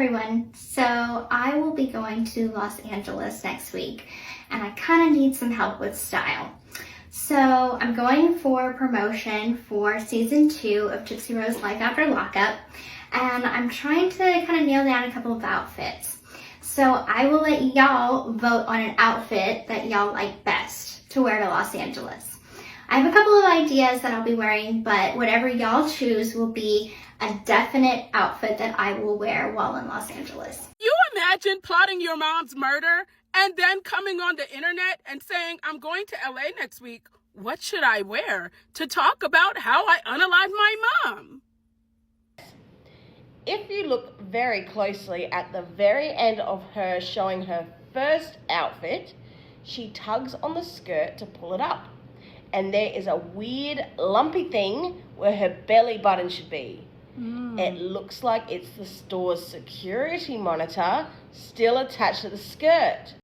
everyone. So I will be going to Los Angeles next week and I kind of need some help with style. So I'm going for promotion for season 2 of Gypsy Rose Life After Lockup, and I'm trying to kind of nail down a couple of outfits. So I will let y'all vote on an outfit that y'all like best to wear to Los Angeles. I have a couple of ideas that I'll be wearing, but whatever y'all choose will be a definite outfit that I will wear while in Los Angeles. You imagine plotting your mom's murder and then coming on the internet and saying, I'm going to LA next week. What should I wear to talk about how I unalived my mom? If you look very closely at the very end of her showing her first outfit, she tugs on the skirt to pull it up. And there is a weird lumpy thing where her belly button should be. It looks like it's the store's security monitor still attached to the skirt.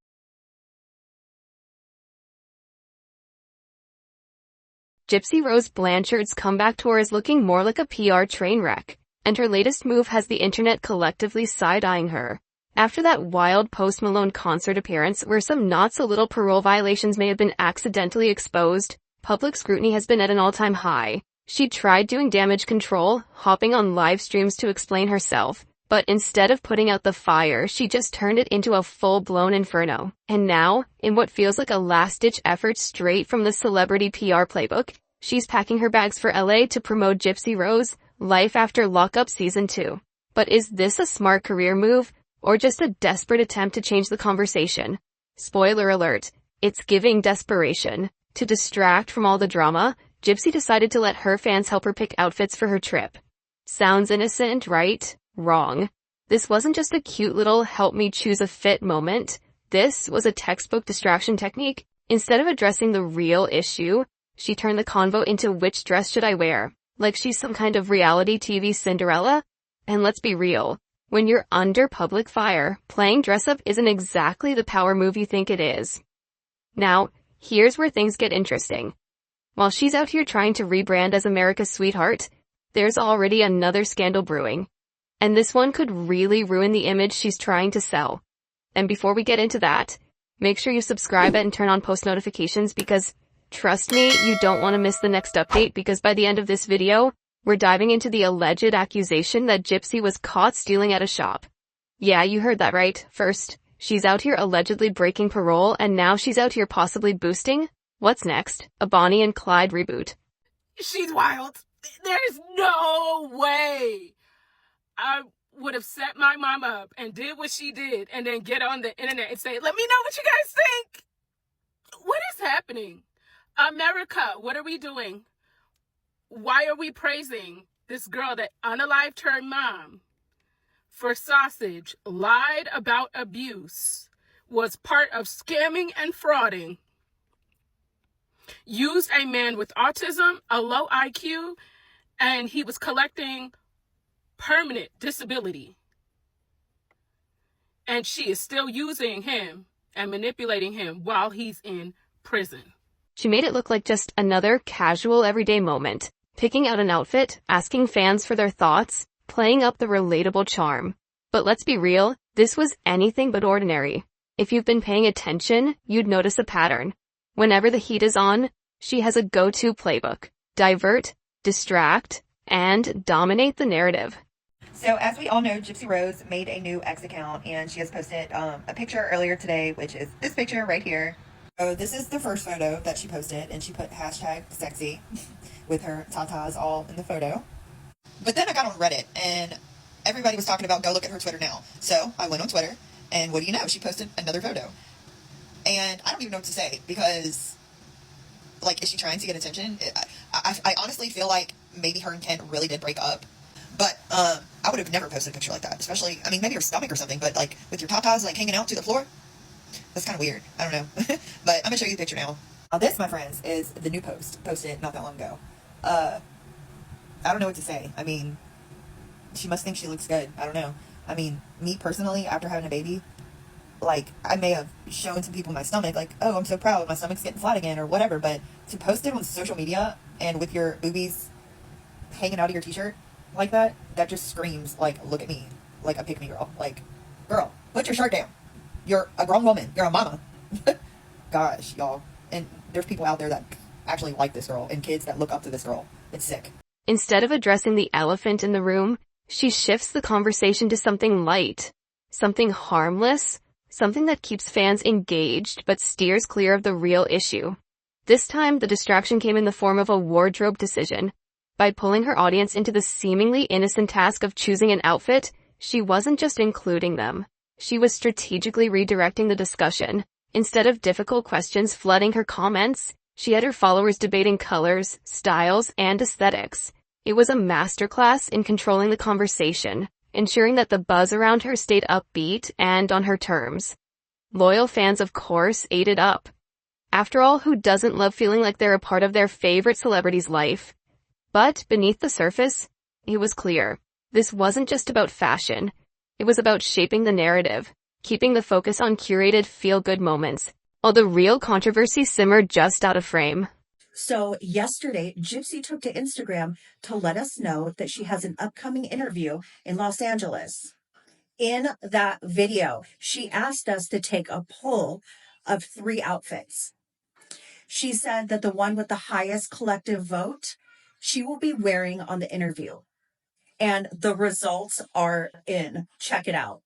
Gypsy Rose Blanchard's comeback tour is looking more like a PR train wreck, and her latest move has the internet collectively side-eyeing her. After that wild Post Malone concert appearance where some not-so-little parole violations may have been accidentally exposed, public scrutiny has been at an all-time high. She tried doing damage control, hopping on live streams to explain herself, but instead of putting out the fire, she just turned it into a full-blown inferno. And now, in what feels like a last-ditch effort straight from the celebrity PR playbook, she's packing her bags for LA to promote Gypsy Rose Life After Lockup Season 2. But is this a smart career move, or just a desperate attempt to change the conversation? Spoiler alert, it's giving desperation. To distract from all the drama, Gypsy decided to let her fans help her pick outfits for her trip. Sounds innocent, right? Wrong. This wasn't just a cute little help me choose a fit moment. This was a textbook distraction technique. Instead of addressing the real issue, she turned the convo into which dress should I wear, like she's some kind of reality TV Cinderella. And let's be real, when you're under public fire, playing dress up isn't exactly the power move you think it is. Now, here's where things get interesting. While she's out here trying to rebrand as America's sweetheart, there's already another scandal brewing. And this one could really ruin the image she's trying to sell. And before we get into that, make sure you subscribe and turn on post notifications because, trust me, you don't want to miss the next update because by the end of this video, we're diving into the alleged accusation that Gypsy was caught stealing at a shop. Yeah, you heard that right. First, she's out here allegedly breaking parole and now she's out here possibly boosting? What's next? A Bonnie and Clyde reboot. She's wild. There's no way I would have set my mom up and did what she did and then get on the internet and say, let me know what you guys think. What is happening? America, what are we doing? Why are we praising this girl that unalived her mom for sausage, lied about abuse, was part of scamming and frauding, used a man with autism, a low IQ, and he was collecting permanent disability. And she is still using him and manipulating him while he's in prison. She made it look like just another casual everyday moment, picking out an outfit, asking fans for their thoughts, playing up the relatable charm. But let's be real, this was anything but ordinary. If you've been paying attention, you'd notice a pattern. Whenever the heat is on, she has a go-to playbook. Divert, distract, and dominate the narrative. So as we all know, Gypsy Rose made a new X account and she has posted a picture earlier today, which is this picture right here. So this is the first photo that she posted and she put hashtag sexy with her tatas all in the photo. But then I got on Reddit and everybody was talking about go look at her Twitter now. So I went on Twitter and what do you know? She posted another photo. And I don't even know what to say because, like, is she trying to get attention? I honestly feel like maybe her and Ken really did break up. But I would have never posted a picture like that. Especially, I mean, maybe your stomach or something. But, like, with your tatas, like, hanging out to the floor. That's kind of weird. I don't know. But I'm going to show you the picture now. Now, this, my friends, is the new post. Posted not that long ago. I don't know what to say. I mean, she must think she looks good. I don't know. I mean, me personally, after having a baby, like, I may have shown some people my stomach, like, oh, I'm so proud, my stomach's getting flat again, or whatever, but to post it on social media, and with your boobies hanging out of your t-shirt, like that just screams, like, look at me. like a pick-me girl. Like, girl, put your shirt down. You're a grown woman. You're a mama. Gosh, y'all. And there's people out there that actually like this girl and kids that look up to this girl. It's sick. Instead of addressing the elephant in the room, she shifts the conversation to something light, something harmless, something that keeps fans engaged but steers clear of the real issue. This time, the distraction came in the form of a wardrobe decision. By pulling her audience into the seemingly innocent task of choosing an outfit, she wasn't just including them. She was strategically redirecting the discussion. Instead of difficult questions flooding her comments, she had her followers debating colors, styles, and aesthetics. It was a masterclass in controlling the conversation, ensuring that the buzz around her stayed upbeat and on her terms. Loyal fans, of course, ate it up. After all, who doesn't love feeling like they're a part of their favorite celebrity's life? But beneath the surface, it was clear. This wasn't just about fashion. It was about shaping the narrative, keeping the focus on curated feel-good moments, while the real controversy simmered just out of frame. So yesterday, Gypsy took to Instagram to let us know that she has an upcoming interview in Los Angeles. In that video, she asked us to take a poll of 3 outfits. She said that the one with the highest collective vote, she will be wearing on the interview. And the results are in. Check it out.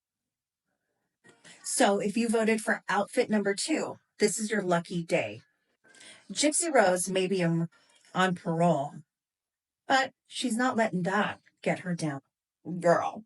So if you voted for outfit number 2, this is your lucky day. Gypsy Rose may be on parole, but she's not letting that get her down. Girl.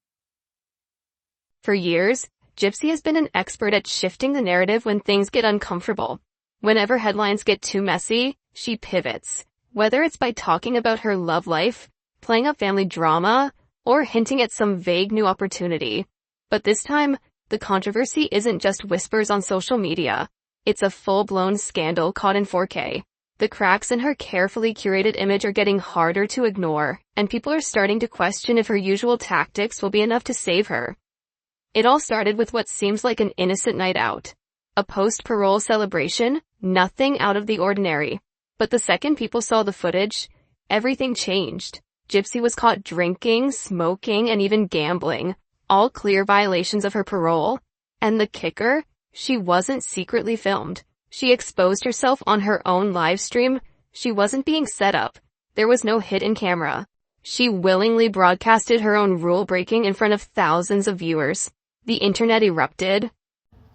For years, Gypsy has been an expert at shifting the narrative when things get uncomfortable. Whenever headlines get too messy, she pivots. Whether it's by talking about her love life, playing up family drama, or hinting at some vague new opportunity. But this time, the controversy isn't just whispers on social media. It's a full-blown scandal caught in 4K. The cracks in her carefully curated image are getting harder to ignore, and people are starting to question if her usual tactics will be enough to save her. It all started with what seems like an innocent night out. A post-parole celebration, nothing out of the ordinary. But the second people saw the footage, everything changed. Gypsy was caught drinking, smoking, and even gambling, all clear violations of her parole. And the kicker? She wasn't secretly filmed. She exposed herself on her own live stream. She wasn't being set up. There was no hidden camera. She willingly broadcasted her own rule-breaking in front of thousands of viewers. The internet erupted.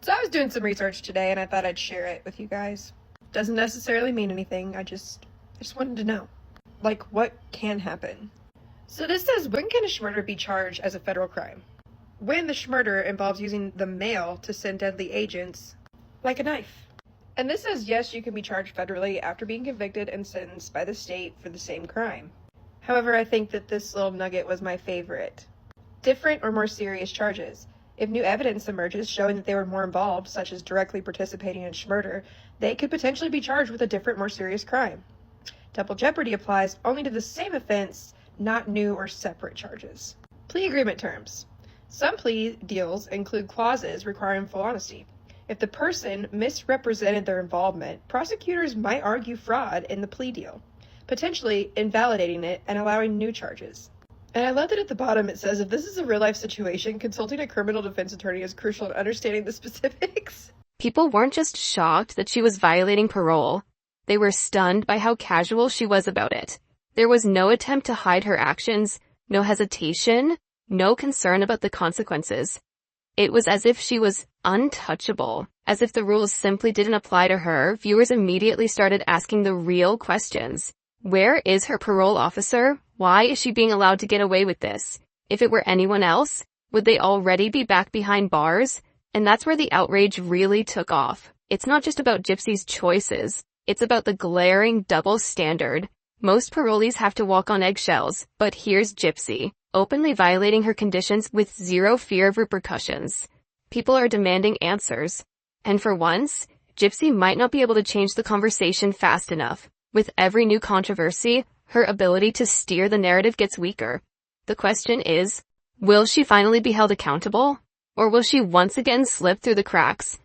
So I was doing some research today and I thought I'd share it with you guys. Doesn't necessarily mean anything, I just wanted to know. Like, what can happen? So this says, when can a schmurder be charged as a federal crime? When the schmurder involves using the mail to send deadly agents, like a knife. And this says, yes, you can be charged federally after being convicted and sentenced by the state for the same crime. However, I think that this little nugget was my favorite. Different or more serious charges. If new evidence emerges showing that they were more involved, such as directly participating in schmurder, they could potentially be charged with a different, more serious crime. Double jeopardy applies only to the same offense, not new or separate charges. Plea agreement terms. Some plea deals include clauses requiring full honesty. If the person misrepresented their involvement, prosecutors might argue fraud in the plea deal, potentially invalidating it and allowing new charges. And I love that at the bottom it says, if this is a real-life situation, consulting a criminal defense attorney is crucial in understanding the specifics. People weren't just shocked that she was violating parole. They were stunned by how casual she was about it. There was no attempt to hide her actions, no hesitation, no concern about the consequences. It was as if she was untouchable, as if the rules simply didn't apply to her. Viewers immediately started asking the real questions. Where is her parole officer? Why is she being allowed to get away with this? If it were anyone else, would they already be back behind bars? And that's where the outrage really took off. It's not just about Gypsy's choices. It's about the glaring double standard. Most parolees have to walk on eggshells, but here's Gypsy, openly violating her conditions with zero fear of repercussions. People are demanding answers. And for once, Gypsy might not be able to change the conversation fast enough. With every new controversy, her ability to steer the narrative gets weaker. The question is, will she finally be held accountable? Or will she once again slip through the cracks?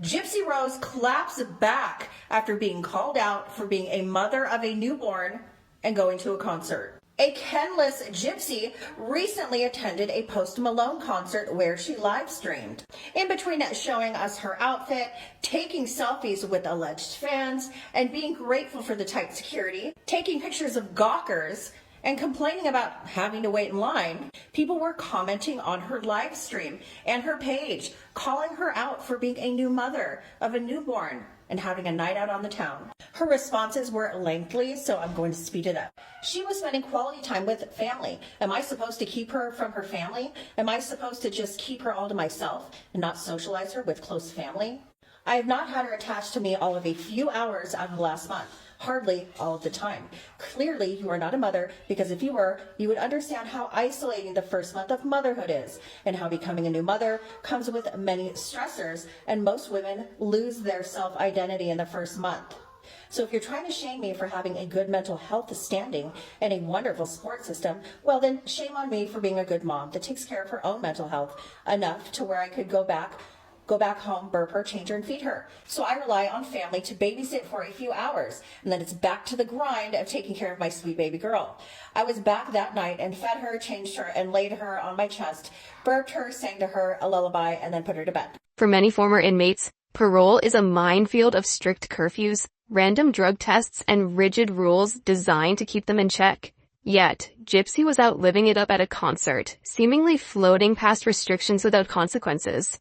Gypsy Rose claps back after being called out for being a mother of a newborn and going to a concert. A Kenless Gypsy recently attended a Post Malone concert where she live streamed. In between showing us her outfit, taking selfies with alleged fans, and being grateful for the tight security, taking pictures of gawkers, and complaining about having to wait in line, people were commenting on her live stream and her page, calling her out for being a new mother of a newborn and having a night out on the town. Her responses were lengthy, so I'm going to speed it up. She was spending quality time with family. Am I supposed to keep her from her family? Am I supposed to just keep her all to myself and not socialize her with close family? I have not had her attached to me all of a few hours out of the last month. Hardly all of the time. Clearly, you are not a mother, because if you were, you would understand how isolating the first month of motherhood is, and how becoming a new mother comes with many stressors, and most women lose their self-identity in the first month. So if you're trying to shame me for having a good mental health standing and a wonderful support system, well then shame on me for being a good mom that takes care of her own mental health enough to where I could go back home, burp her, change her, and feed her. So I rely on family to babysit for a few hours, and then it's back to the grind of taking care of my sweet baby girl. I was back that night and fed her, changed her, and laid her on my chest, burped her, sang to her a lullaby, and then put her to bed. For many former inmates, parole is a minefield of strict curfews, random drug tests, and rigid rules designed to keep them in check. Yet, Gypsy was out living it up at a concert, seemingly floating past restrictions without consequences.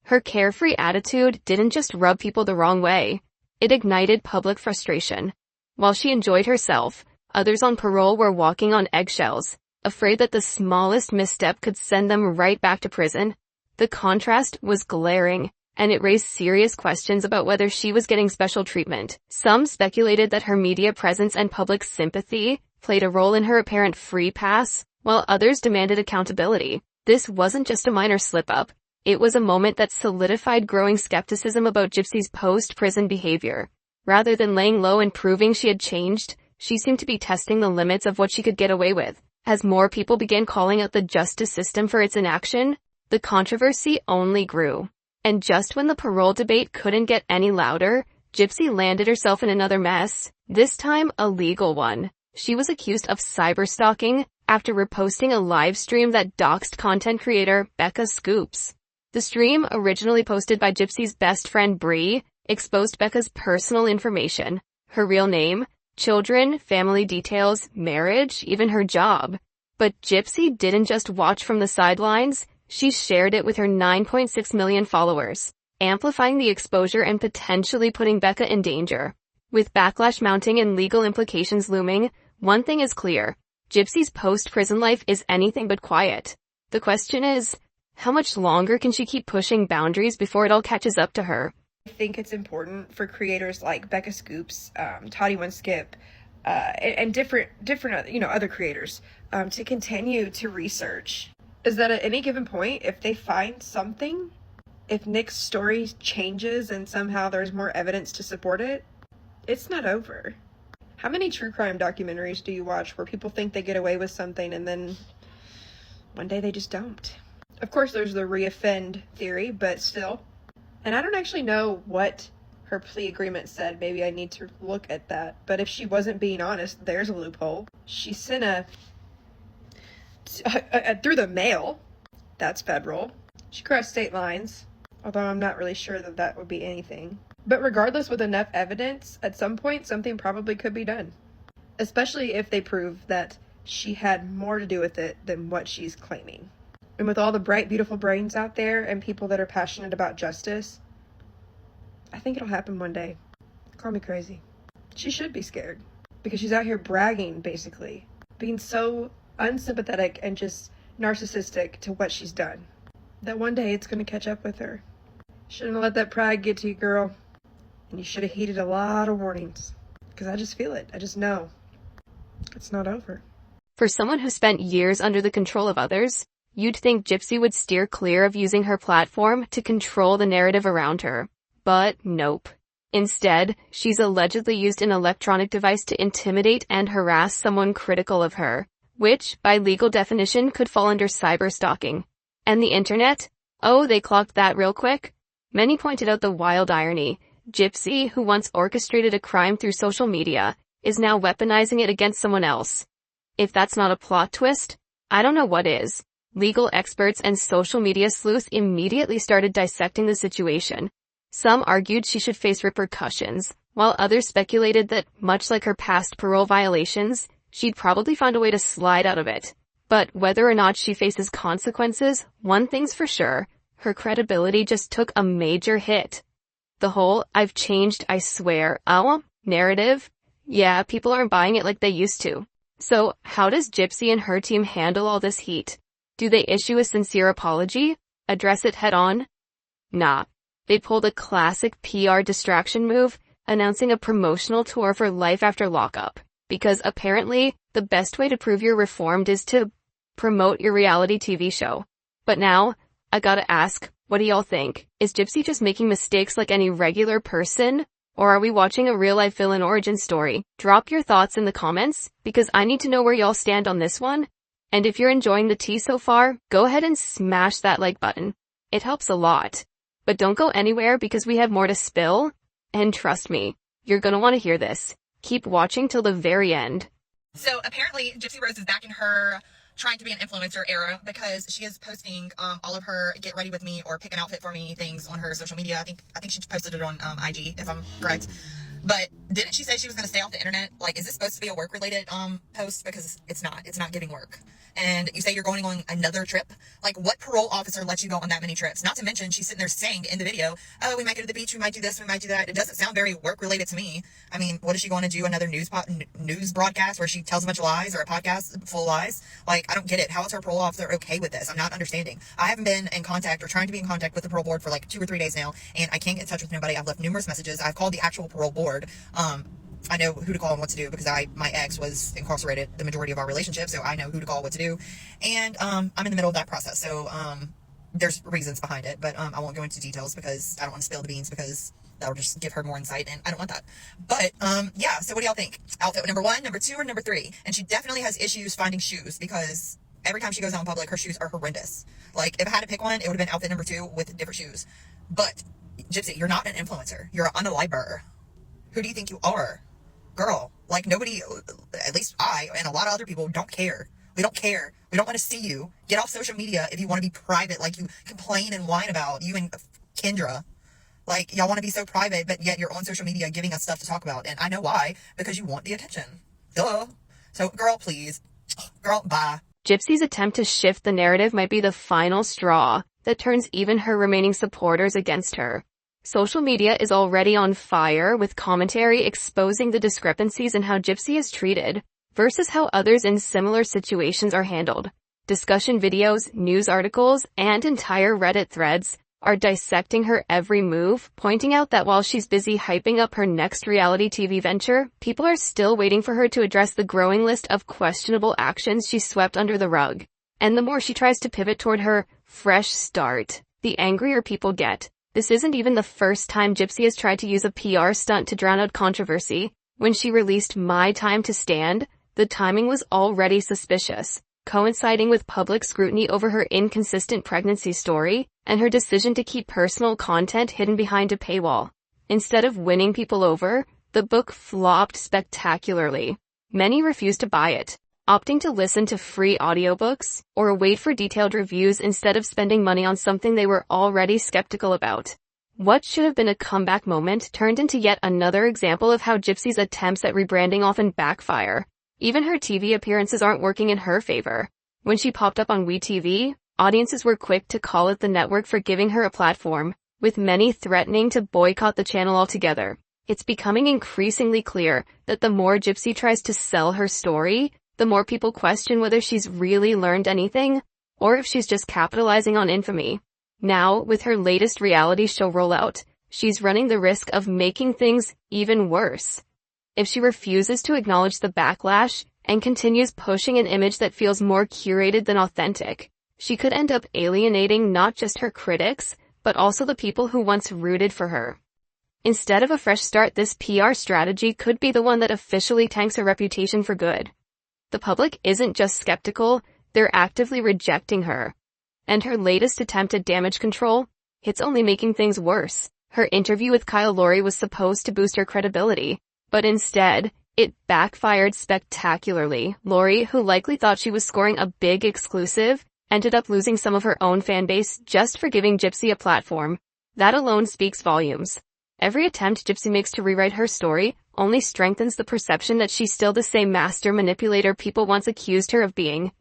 Her carefree attitude didn't just rub people the wrong way. It ignited public frustration. While she enjoyed herself, others on parole were walking on eggshells, afraid that the smallest misstep could send them right back to prison. The contrast was glaring, and it raised serious questions about whether she was getting special treatment. Some speculated that her media presence and public sympathy played a role in her apparent free pass, while others demanded accountability. This wasn't just a minor slip-up. It was a moment that solidified growing skepticism about Gypsy's post-prison behavior. Rather than laying low and proving she had changed, she seemed to be testing the limits of what she could get away with. As more people began calling out the justice system for its inaction, the controversy only grew. And just when the parole debate couldn't get any louder, Gypsy landed herself in another mess, this time a legal one. She was accused of cyberstalking after reposting a live stream that doxed content creator Becca Scoops. The stream, originally posted by Gypsy's best friend Bree, exposed Becca's personal information, her real name, children, family details, marriage, even her job. But Gypsy didn't just watch from the sidelines, she shared it with her 9.6 million followers, amplifying the exposure and potentially putting Becca in danger. With backlash mounting and legal implications looming, one thing is clear: Gypsy's post-prison life is anything but quiet. The question is, how much longer can she keep pushing boundaries before it all catches up to her? I think it's important for creators like Becca Scoops, Toddy One Skip, and different other creators to continue to research. Is that at any given point, if they find something, if Nick's story changes and somehow there's more evidence to support it, it's not over. How many true crime documentaries do you watch where people think they get away with something and then one day they just don't? Of course, there's the reoffend theory, but still. And I don't actually know what her plea agreement said. Maybe I need to look at that. But if she wasn't being honest, there's a loophole. She sent through the mail. That's federal. She crossed state lines, although I'm not really sure that that would be anything. But regardless, with enough evidence, at some point, something probably could be done. Especially if they prove that she had more to do with it than what she's claiming. And with all the bright, beautiful brains out there and people that are passionate about justice, I think it'll happen one day. Call me crazy. She should be scared because she's out here bragging, basically, being so unsympathetic and just narcissistic to what she's done, that one day it's going to catch up with her. Shouldn't have let that pride get to you, girl. And you should have heeded a lot of warnings, because I just feel it. I just know it's not over. For someone who spent years under the control of others, you'd think Gypsy would steer clear of using her platform to control the narrative around her. But nope. Instead, she's allegedly used an electronic device to intimidate and harass someone critical of her, which, by legal definition, could fall under cyberstalking. And the internet? Oh, they clocked that real quick? Many pointed out the wild irony. Gypsy, who once orchestrated a crime through social media, is now weaponizing it against someone else. If that's not a plot twist, I don't know what is. Legal experts and social media sleuths immediately started dissecting the situation. Some argued she should face repercussions, while others speculated that, much like her past parole violations, she'd probably find a way to slide out of it. But whether or not she faces consequences, one thing's for sure, her credibility just took a major hit. The whole "I've changed, I swear" narrative, yeah, people aren't buying it like they used to. So, how does Gypsy and her team handle all this heat? Do they issue a sincere apology? Address it head on? Nah. They pulled a classic PR distraction move, announcing a promotional tour for Life After Lockup. Because apparently, the best way to prove you're reformed is to promote your reality TV show. But now, I gotta ask, what do y'all think? Is Gypsy just making mistakes like any regular person? Or are we watching a real-life villain origin story? Drop your thoughts in the comments, because I need to know where y'all stand on this one. And if you're enjoying the tea so far, go ahead and smash that like button. It helps a lot. But don't go anywhere because we have more to spill. And trust me, you're gonna want to hear this. Keep watching till the very end. So apparently Gypsy Rose is back in her trying to be an influencer era because she is posting all of her get ready with me or pick an outfit for me things on her social media. I think she posted it on IG, if I'm correct. But didn't she say she was going to stay off the internet? Like, is this supposed to be a work-related post? Because it's not. It's not giving work. And you say you're going on another trip? Like, what parole officer lets you go on that many trips? Not to mention, she's sitting there saying in the video, oh, we might go to the beach, we might do this, we might do that. It doesn't sound very work-related to me. I mean, what is she going to do? Another news broadcast where she tells a bunch of lies, or a podcast full of lies? Like, I don't get it. How is her parole officer okay with this? I'm not understanding. I haven't been in contact or trying to be in contact with the parole board for like 2 or 3 days now, and I can't get in touch with nobody. I've left numerous messages. I've called the actual parole board. I know who to call and what to do because my ex was incarcerated the majority of our relationship, so I know who to call, what to do, and I'm in the middle of that process, so there's reasons behind it, but I won't go into details because I don't want to spill the beans because that'll just give her more insight, and I don't want that. But yeah, so what do y'all think? Outfit number 1, number 2, or number 3? And she definitely has issues finding shoes because every time she goes out in public, her shoes are horrendous. Like, if I had to pick one, it would have been outfit number 2 with different shoes. But Gypsy, you're not an influencer. You're an unaliber. Who do you think you are? Girl, like, nobody, at least I and a lot of other people, don't care. We don't care. We don't want to see you. Get off social media if you want to be private, like you complain and whine about, you and Kendra. Like, y'all want to be so private, but yet you're on social media giving us stuff to talk about. And I know why, because you want the attention. Duh. So, girl, please. Girl, bye. Gypsy's attempt to shift the narrative might be the final straw that turns even her remaining supporters against her. Social media is already on fire with commentary exposing the discrepancies in how Gypsy is treated versus how others in similar situations are handled. Discussion videos, news articles, and entire Reddit threads are dissecting her every move, pointing out that while she's busy hyping up her next reality TV venture, people are still waiting for her to address the growing list of questionable actions she swept under the rug. And the more she tries to pivot toward her fresh start, the angrier people get. This isn't even the first time Gypsy has tried to use a PR stunt to drown out controversy. When she released My Time to Stand, the timing was already suspicious, coinciding with public scrutiny over her inconsistent pregnancy story and her decision to keep personal content hidden behind a paywall. Instead of winning people over, the book flopped spectacularly. Many refused to buy it, opting to listen to free audiobooks or wait for detailed reviews instead of spending money on something they were already skeptical about. What should have been a comeback moment turned into yet another example of how Gypsy's attempts at rebranding often backfire. Even her TV appearances aren't working in her favor. When she popped up on WeTV, audiences were quick to call it the network for giving her a platform, with many threatening to boycott the channel altogether. It's becoming increasingly clear that the more Gypsy tries to sell her story, the more people question whether she's really learned anything, or if she's just capitalizing on infamy. Now, with her latest reality show rollout, she's running the risk of making things even worse. If she refuses to acknowledge the backlash and continues pushing an image that feels more curated than authentic, she could end up alienating not just her critics, but also the people who once rooted for her. Instead of a fresh start, this PR strategy could be the one that officially tanks her reputation for good. The public isn't just skeptical, they're actively rejecting her. And her latest attempt at damage control? It's only making things worse. Her interview with Kyle Lowry was supposed to boost her credibility, but instead, It backfired spectacularly. Lori, who likely thought she was scoring a big exclusive, ended up losing some of her own fan base just for giving Gypsy a platform. That alone speaks volumes. Every attempt Gypsy makes to rewrite her story only strengthens the perception that she's still the same master manipulator people once accused her of being.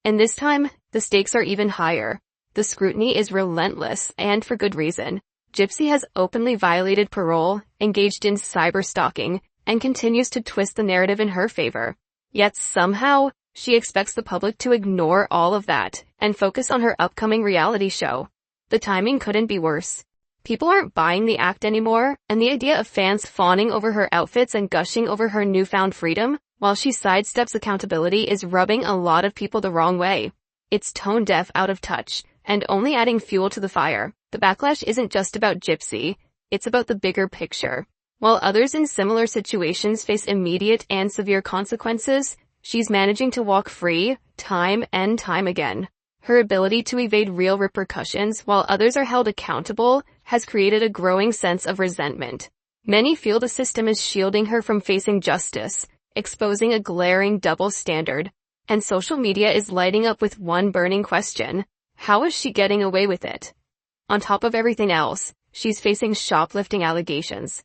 And this time, the stakes are even higher. The scrutiny is relentless, and for good reason. Gypsy has openly violated parole, engaged in cyberstalking, and continues to twist the narrative in her favor. Yet somehow, she expects the public to ignore all of that and focus on her upcoming reality show. The timing couldn't be worse. People aren't buying the act anymore, and the idea of fans fawning over her outfits and gushing over her newfound freedom while she sidesteps accountability is rubbing a lot of people the wrong way. It's tone-deaf, out of touch, and only adding fuel to the fire. The backlash isn't just about Gypsy, it's about the bigger picture. While others in similar situations face immediate and severe consequences, she's managing to walk free, time and time again. Her ability to evade real repercussions while others are held accountable has created a growing sense of resentment. Many feel the system is shielding her from facing justice, exposing a glaring double standard. And social media is lighting up with one burning question: how is she getting away with it? On top of everything else, she's facing shoplifting allegations.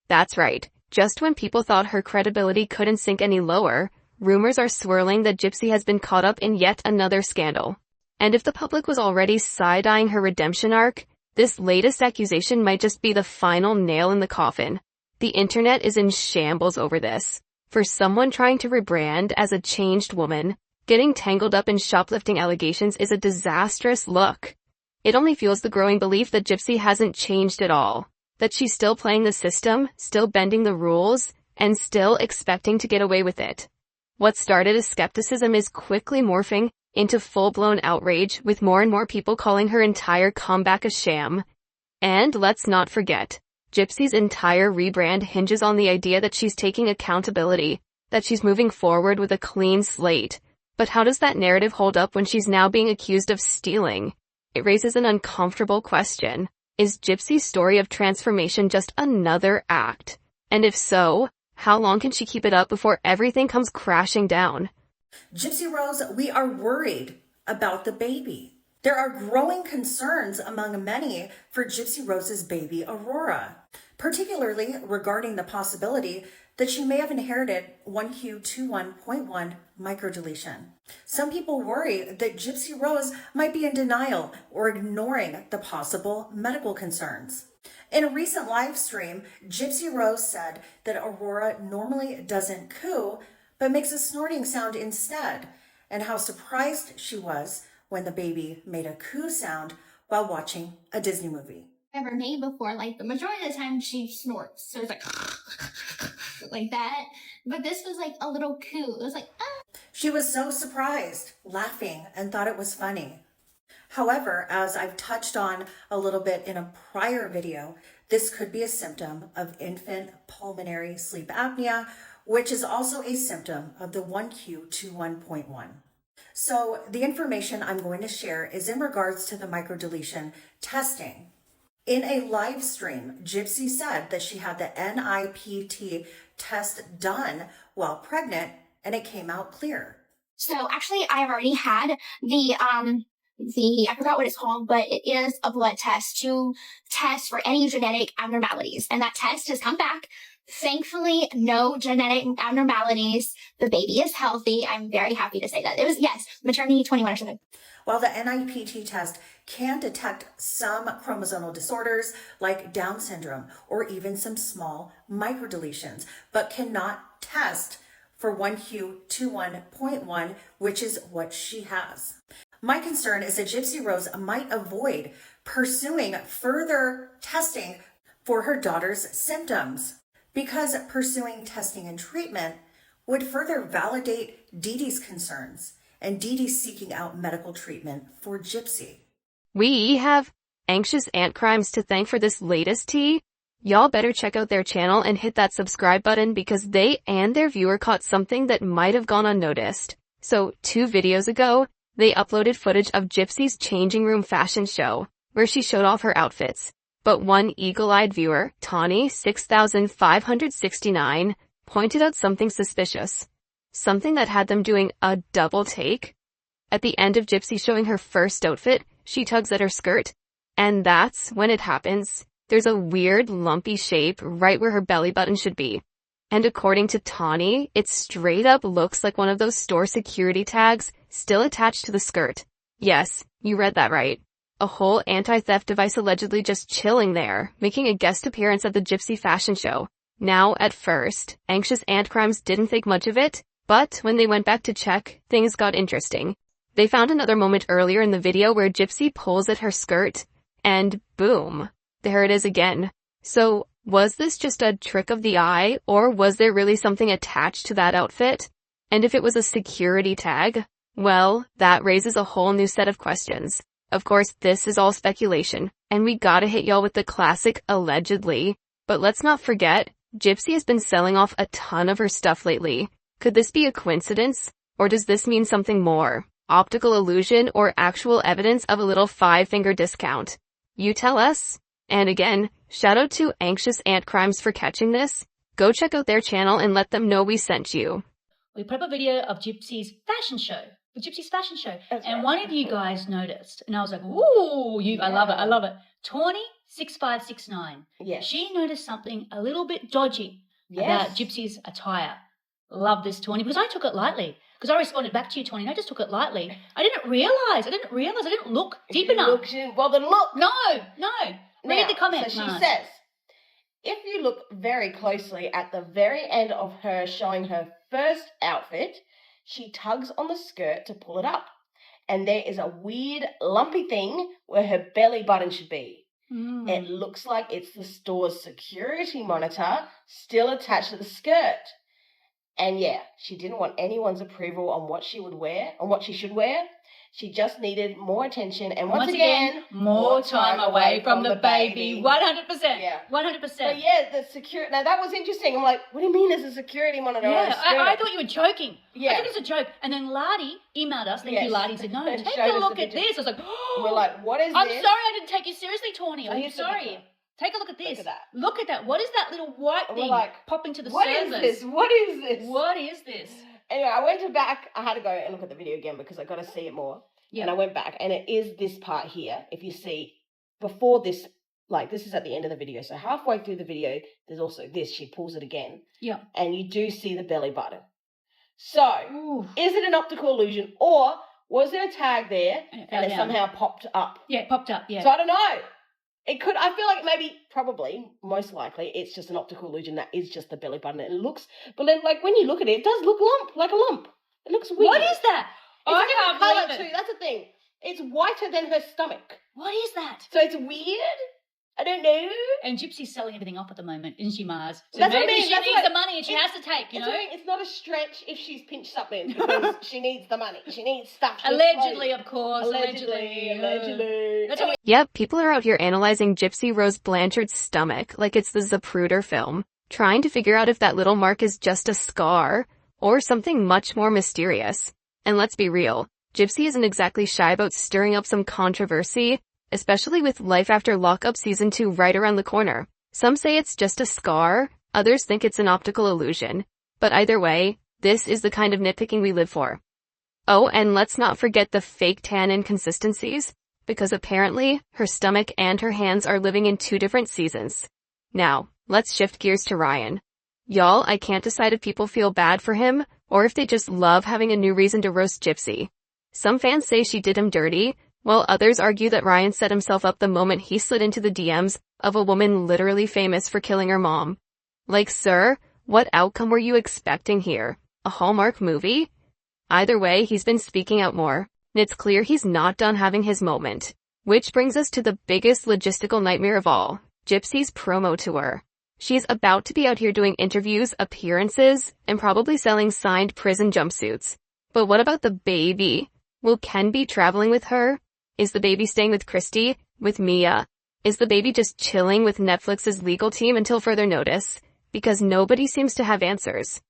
That's right. Just when people thought her credibility couldn't sink any lower, rumors are swirling that Gypsy has been caught up in yet another scandal. And if the public was already side-eyeing her redemption arc, this latest accusation might just be the final nail in the coffin. The internet is in shambles over this. For someone trying to rebrand as a changed woman, getting tangled up in shoplifting allegations is a disastrous look. It only fuels the growing belief that Gypsy hasn't changed at all. That she's still playing the system, still bending the rules, and still expecting to get away with it. What started as skepticism is quickly morphing into full-blown outrage, with more and more people calling her entire comeback a sham. And let's not forget, Gypsy's entire rebrand hinges on the idea that she's taking accountability, that she's moving forward with a clean slate. But how does that narrative hold up when she's now being accused of stealing? It raises an uncomfortable question. Is Gypsy's story of transformation just another act? And if so, how long can she keep it up before everything comes crashing down? Gypsy Rose, we are worried about the baby. There are growing concerns among many for Gypsy Rose's baby Aurora, particularly regarding the possibility that she may have inherited 1Q21.1 microdeletion. Some people worry that Gypsy Rose might be in denial or ignoring the possible medical concerns. In a recent live stream, Gypsy Rose said that Aurora normally doesn't coo, but makes a snorting sound instead, and how surprised she was when the baby made a coo sound while watching a Disney movie. Ever made before, like the majority of the time she snorts, so it's like like that, but this was like a little coo. It was like She was so surprised, laughing, and thought it was funny. However, as I've touched on a little bit in a prior video, this could be a symptom of infant pulmonary sleep apnea, which is also a symptom of the 1Q21.1. So the information I'm going to share is in regards to the microdeletion testing. In a live stream, Gypsy said that she had the NIPT test done while pregnant and it came out clear. so actually I've already had the I forgot what it's called, but it is a blood test to test for any genetic abnormalities, and that test has come back. Thankfully, no genetic abnormalities. The baby is healthy. I'm very happy to say that. It was, yes, maternity 21 or something. While the NIPT test can detect some chromosomal disorders like Down syndrome or even some small microdeletions, but cannot test for 1Q21.1, which is what she has. My concern is that Gypsy Rose might avoid pursuing further testing for her daughter's symptoms, because pursuing testing and treatment would further validate Dee Dee's concerns and Dee Dee seeking out medical treatment for Gypsy. We have Anxious Ant Crimes to thank for this latest tea. Y'all better check out their channel and hit that subscribe button because they and their viewer caught something that might have gone unnoticed. So 2 videos ago, they uploaded footage of Gypsy's changing room fashion show, where she showed off her outfits. But one eagle-eyed viewer, Tawny6569, pointed out something suspicious. Something that had them doing a double take. At the end of Gypsy showing her first outfit, she tugs at her skirt. And that's when it happens. There's a weird lumpy shape right where her belly button should be. And according to Tawny, it straight up looks like one of those store security tags still attached to the skirt. Yes, you read that right. A whole anti-theft device allegedly just chilling there, making a guest appearance at the Gypsy fashion show. Now, at first, Anxious Ant Crimes didn't think much of it, but when they went back to check, things got interesting. They found another moment earlier in the video where Gypsy pulls at her skirt, and boom, there it is again. So, was this just a trick of the eye, or was there really something attached to that outfit? And if it was a security tag, well, that raises a whole new set of questions. Of course, this is all speculation, and we gotta hit y'all with the classic allegedly. But let's not forget, Gypsy has been selling off a ton of her stuff lately. Could this be a coincidence? Or does this mean something more? Optical illusion or actual evidence of a little 5-finger discount? You tell us. And again, shout out to Anxious Ant Crimes for catching this. Go check out their channel and let them know we sent you. We put up a video of Gypsy's fashion show. And one of you guys noticed, and I was like, ooh, I love it. Tawny 6569. Yes. She noticed something a little bit dodgy about Gypsy's attire. Love this, Tawny, because I took it lightly. Because I responded back to you, Tawny, and I just took it lightly. I didn't realise. I didn't look deep enough. She didn't bother to look. No. Read the comments, So she Mars. says, if you look very closely at the very end of her showing her first outfit, she tugs on the skirt to pull it up. And there is a weird lumpy thing where her belly button should be. It looks like it's the store's security monitor still attached to the skirt. And yeah, she didn't want anyone's approval on what she would wear, on what she should wear. She just needed more attention and once again, more time away from the baby. 100%. Yeah. 100%. But yeah, the security. Now that was interesting. I'm like, what do you mean there's a security monitor on a Yeah, skirt? I thought you were joking. Yeah. I think it's a joke. And then Ladi emailed us. Thank you, Ladi. Said, no, And take showed a us look the at picture. this. I was like, oh. We're like, what is I'm this? sorry I didn't take you seriously, Tawny. I'm here's the sorry. picture. Take a look at this. Look at that. Look at that. What is that little white And we're thing like, popping to the What surface? is this? What is this? What is this? Anyway, I went back. I had to go and look at the video again because I got to see it more. Yeah. And I went back, and it is this part here. If you see, before this, like this is at the end of the video. So halfway through the video, there's also this. She pulls it again. Yeah. And you do see the belly button. So, Ooh. is it an optical illusion, or was there a tag there and it somehow popped up? Yeah, it popped up. Yeah. So I don't know. It could. I feel like maybe, probably, most likely, it's just an optical illusion. That is just the belly button. It looks, but then, like when you look at it, it does look like a lump. It looks weird. What is that? It's I a different can't colour believe it. too. That's the thing. It's whiter than her stomach, What is that? so it's weird. I don't know. And Gypsy's selling everything off at the moment, isn't she, Mars? So That's what I maybe mean, she that's needs what- the money and she has to take, you It's know? what I mean, it's not a stretch if she's pinched something because she needs the money. She needs stuff. to Allegedly, explode. of course. Allegedly. That's what Yep, people are out here analyzing Gypsy Rose Blanchard's stomach like it's the Zapruder film, trying to figure out if that little mark is just a scar or something much more mysterious. And let's be real, Gypsy isn't exactly shy about stirring up some controversy, especially with Life After Lockup Season 2 right around the corner. Some say it's just a scar, others think it's an optical illusion. But either way, this is the kind of nitpicking we live for. Oh, and let's not forget the fake tan inconsistencies, because apparently, her stomach and her hands are living in 2 different seasons. Now, let's shift gears to Ryan. Y'all, I can't decide if people feel bad for him, or if they just love having a new reason to roast Gypsy. Some fans say she did him dirty, while others argue that Ryan set himself up the moment he slid into the DMs of a woman literally famous for killing her mom. Like, sir, what outcome were you expecting here? A Hallmark movie? Either way, he's been speaking out more, and it's clear he's not done having his moment. Which brings us to the biggest logistical nightmare of all, Gypsy's promo tour. She's about to be out here doing interviews, appearances, and probably selling signed prison jumpsuits. But what about the baby? Will Ken be traveling with her? Is the baby staying with Christy? With Mia? Is the baby just chilling with Netflix's legal team until further notice? Because nobody seems to have answers.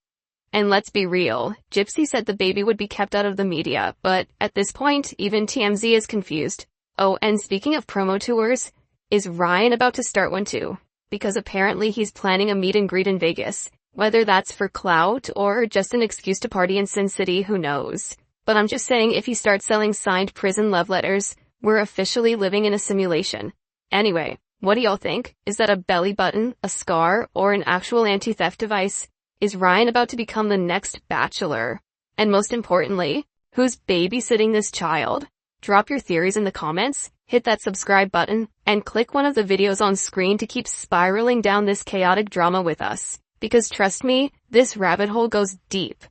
And let's be real, Gypsy said the baby would be kept out of the media, but at this point, even TMZ is confused. Oh, and speaking of promo tours, is Ryan about to start one too? Because apparently he's planning a meet and greet in Vegas, Whether that's for clout or just an excuse to party in Sin City, who knows? But I'm just saying, if he starts selling signed prison love letters, we're officially living in a simulation. Anyway, what do y'all think? Is that a belly button, a scar, or an actual anti-theft device? Is Ryan about to become the next Bachelor? And most importantly, who's babysitting this child? Drop your theories in the comments, hit that subscribe button, and click one of the videos on screen to keep spiraling down this chaotic drama with us. Because trust me, this rabbit hole goes deep.